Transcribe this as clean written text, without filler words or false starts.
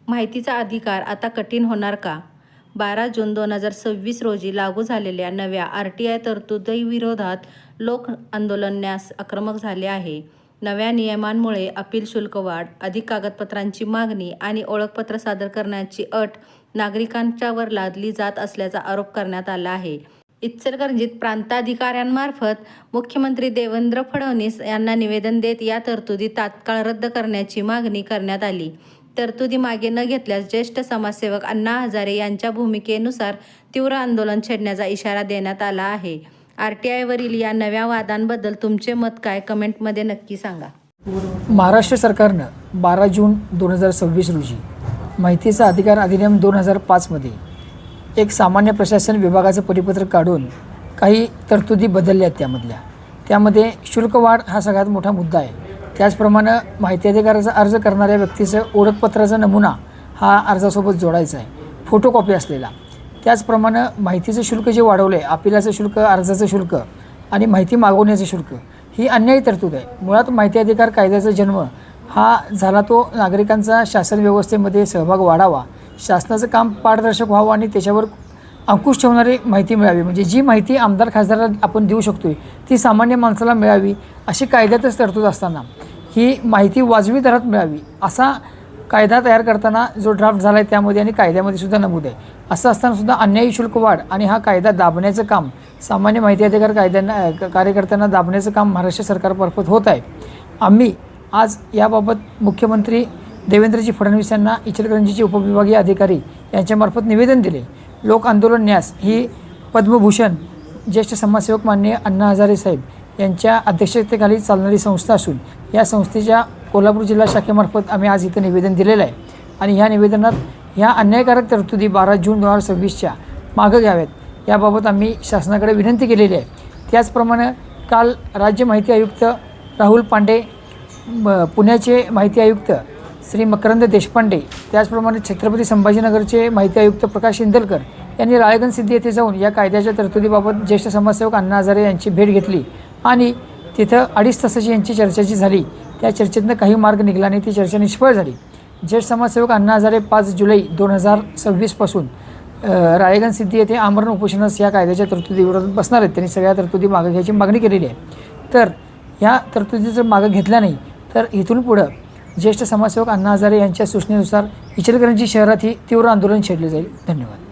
माहितीचा अधिकार आता कठीण होणार का? 12 जून 2026 रोजी लागू झालेल्या नव्या RTI तरतुदीविरोधात लोक आंदोलनास आक्रमक झाले आहे. नव्या नियमांमुळे अपील शुल्क वाढ, अधिक कागदपत्रांची मागणी आणि ओळखपत्र सादर करण्याची अट नागरिकांच्यावर लादली जात असल्याचा आरोप करण्यात आला आहे. इचलकरंजीत प्रांताधिकाऱ्यांमार्फत मुख्यमंत्री देवेंद्र फडणवीस यांना निवेदन देत या तरतुदी तात्काळ रद्द करण्याची मागणी करण्यात आली. तरतुदी मागे न घेतल्यास ज्येष्ठ समाजसेवक अण्णा हजारे यांच्या भूमिकेनुसार तीव्र आंदोलन छेडण्याचा इशारा देण्यात आला आहे. RTIवरील या नव्या वादांबद्दल तुमचे मत काय? कमेंटमध्ये नक्की सांगा. महाराष्ट्र सरकारनं 12 जून 2026 रोजी माहितीचा अधिकार अधिनियम 2005 मध्ये एक सामान्य प्रशासन विभागाचं परिपत्रक काढून काही तरतुदी बदलल्या आहेत. त्यामध्ये शुल्कवाढ हा सगळ्यात मोठा मुद्दा आहे. त्याचप्रमाणे माहिती अधिकाराचा अर्ज करणाऱ्या व्यक्तीचं ओळखपत्राचा नमुना हा अर्जासोबत जोडायचा आहे, फोटोकॉपी असलेला. त्याचप्रमाणे माहितीचं शुल्क जे वाढवलं आहे, अपिलाचं शुल्क, अर्जाचं शुल्क आणि माहिती मागवण्याचं शुल्क, ही अन्यायी तरतूद आहे. मुळात माहिती अधिकार कायद्याचा जन्म हा झाला तो नागरिकांचा शासन व्यवस्थेमध्ये सहभाग वाढावा, शासनाचं काम पारदर्शक व्हावं आणि त्याच्यावर अंकुश ठेवणारी माहिती मिळावी. म्हणजे जी माहिती आमदार खासदाराला आपण देऊ शकतो ती सामान्य माणसाला मिळावी अशी कायद्यातच तरतूद असताना ही माहिती वाजवी दरात मिळावी असा कायदा तयार करताना जो ड्राफ्ट झाला आहे त्यामध्ये आणि कायद्यामध्ये सुद्धा नमूद आहे. असं असताना सुद्धा अन्यायी शुल्क वाढ आणि हा कायदा दाबण्याचं काम, सामान्य माहिती अधिकार कार्यकर्त्यांना दाबण्याचं काम महाराष्ट्र सरकारमार्फत होत आहे. आम्ही आज याबाबत मुख्यमंत्री देवेंद्रजी फडणवीस यांना इचलकरंजीचे उपविभागीय अधिकारी यांच्यामार्फत निवेदन दिले. लोक आंदोलन न्यास ही पद्मभूषण ज्येष्ठ समाजसेवक माननीय अण्णा हजारे साहेब यांच्या अध्यक्षतेखाली चालणारी संस्था असून या संस्थेच्या कोल्हापूर जिल्हा शाखेमार्फत आम्ही आज इथं निवेदन दिलेलं आहे. आणि ह्या निवेदनात ह्या अन्यायकारक तरतुदी 12 जून 2026च्या मागं घ्याव्यात याबाबत आम्ही शासनाकडे विनंती केलेली आहे. त्याचप्रमाणे काल राज्य माहिती आयुक्त राहुल पांडे, पुण्याचे माहिती आयुक्त श्री मकरंद देशपांडे, त्याचप्रमाणे छत्रपती संभाजीनगरचे माहिती आयुक्त प्रकाश इंदलकर यांनी राळेगण सिद्धी येथे जाऊन या कायद्याच्या तरतुदीबाबत ज्येष्ठ समाजसेवक अण्णा हजारे यांची भेट घेतली आणि तिथं 2.5 तासाची यांची चर्चेची झाली. त्या चर्चेतनं काही मार्ग निघाला नाही, ती चर्चा निष्फळ झाली. ज्येष्ठ समाजसेवक अण्णा हजारे 5 जुलै 2026 पासून राळेगण सिद्धी येथे आमरण उपोषणास या कायद्याच्या तरतुदीविरोधात बसणार आहेत. त्यांनी सगळ्या तरतुदी मागं घ्यायची मागणी केलेली आहे. तर ह्या तरतुदी जर मागं घेतल्या नाही तर इथून पुढं ज्येष्ठ समाजसेवक अण्णा हजारे यांच्या सूचनेनुसार इचलकरंजी शहरात ही तीव्र आंदोलन छेडले जाईल. धन्यवाद.